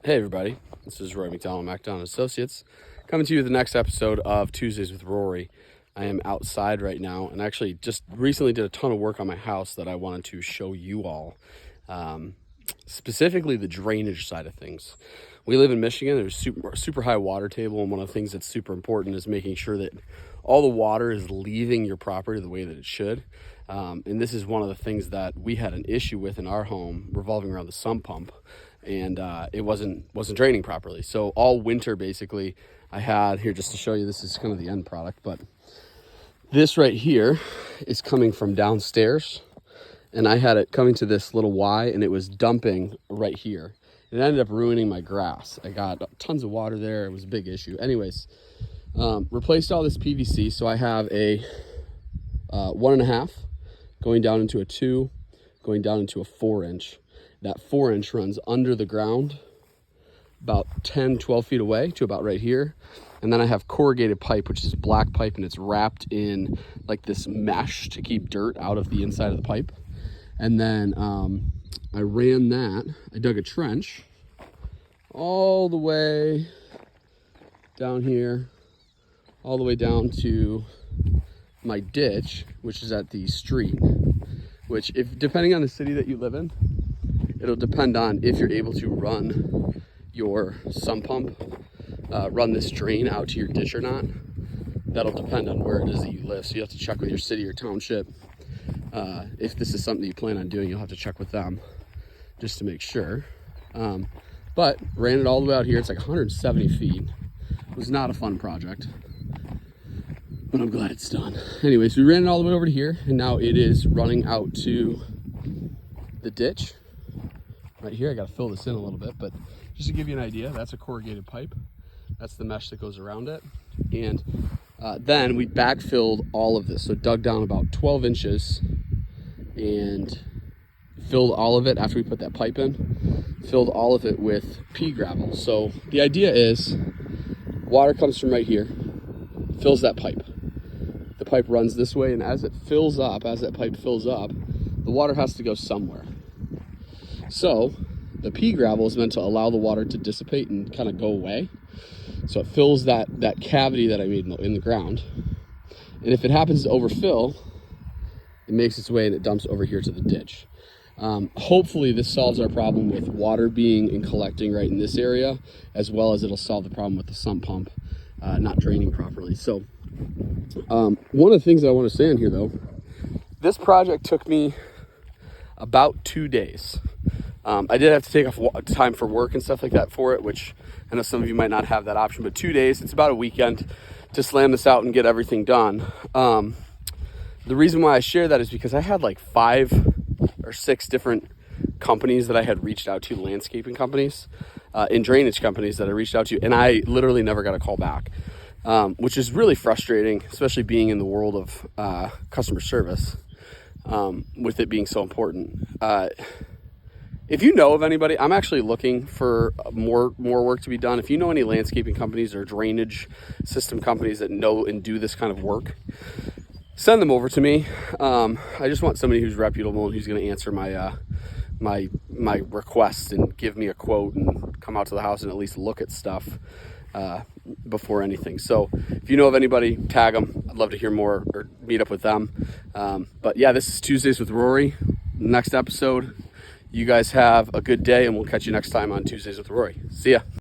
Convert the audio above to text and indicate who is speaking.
Speaker 1: Hey everybody, this is Rory McDonald, MacDonald Associates, coming to you with the next episode of Tuesdays with Rory. I am outside right now and actually just recently did a ton of work on my house that I wanted to show you all, specifically the drainage side of things. We live in Michigan. There's super high water table, and one of the things that's super important is making sure that all the water is leaving your property the way that it should. And this is one of the things that we had an issue with in our home revolving around the sump pump, and it wasn't draining properly. So all winter, basically, I had here, just to show you, this is kind of the end product, but this right here is coming from downstairs, and I had it coming to this little Y, and it was dumping right here. It ended up ruining my grass. I got tons of water there. It was a big issue. Anyways, replaced all this PVC. So I have a 1.5 going down into a 2, going down into a 4-inch. That 4-inch runs under the ground about 10-12 feet away to about right here. And then I have corrugated pipe, which is black pipe, and it's wrapped in like this mesh to keep dirt out of the inside of the pipe. And then I ran that. I dug a trench all the way down here, all the way down to my ditch, which is at the street, which, if depending on the city that you live in, it'll depend on if you're able to run your sump pump, run this drain out to your ditch or not. That'll depend on where it is that you live. So you have to check with your city or township. If this is something that you plan on doing, you'll have to check with them just to make sure. But ran it all the way out here. It's like 170 feet. It was not a fun project, but I'm glad it's done. Anyways, we ran it all the way over to here, and now it is running out to the ditch right here. I got to fill this in a little bit, but just to give you an idea, that's a corrugated pipe. That's the mesh that goes around it. And then we backfilled all of this. So dug down about 12 inches and filled all of it after we put that pipe in, filled all of it with pea gravel. So the idea is water comes from right here, fills that pipe. The pipe runs this way, and as it fills up, as that pipe fills up, the water has to go somewhere. So the pea gravel is meant to allow the water to dissipate and kind of go away. So it fills that cavity that I made in the ground. And if it happens to overfill, it makes its way and it dumps over here to the ditch. Hopefully this solves our problem with water being and collecting right in this area, as well as it'll solve the problem with the sump pump not draining properly. So one of the things I want to say in here, though, this project took me about 2 days. I did have to take off time for work and stuff like that for it, which I know some of you might not have that option, but 2 days, it's about a weekend to slam this out and get everything done. The reason why I share that is because I had like 5 or 6 different companies that I had reached out to, landscaping companies, and drainage companies that I reached out to, and I literally never got a call back, which is really frustrating, especially being in the world of customer service, with it being so important. If you know of anybody, I'm actually looking for more work to be done. If you know any landscaping companies or drainage system companies that know and do this kind of work, send them over to me. I just want somebody who's reputable and who's going to answer my my request and give me a quote and come out to the house and at least look at stuff before anything. So if you know of anybody, tag them. I'd love to hear more or meet up with them. But yeah, this is Tuesdays with Rory. Next episode. You guys have a good day, and we'll catch you next time on Tuesdays with Rory. See ya.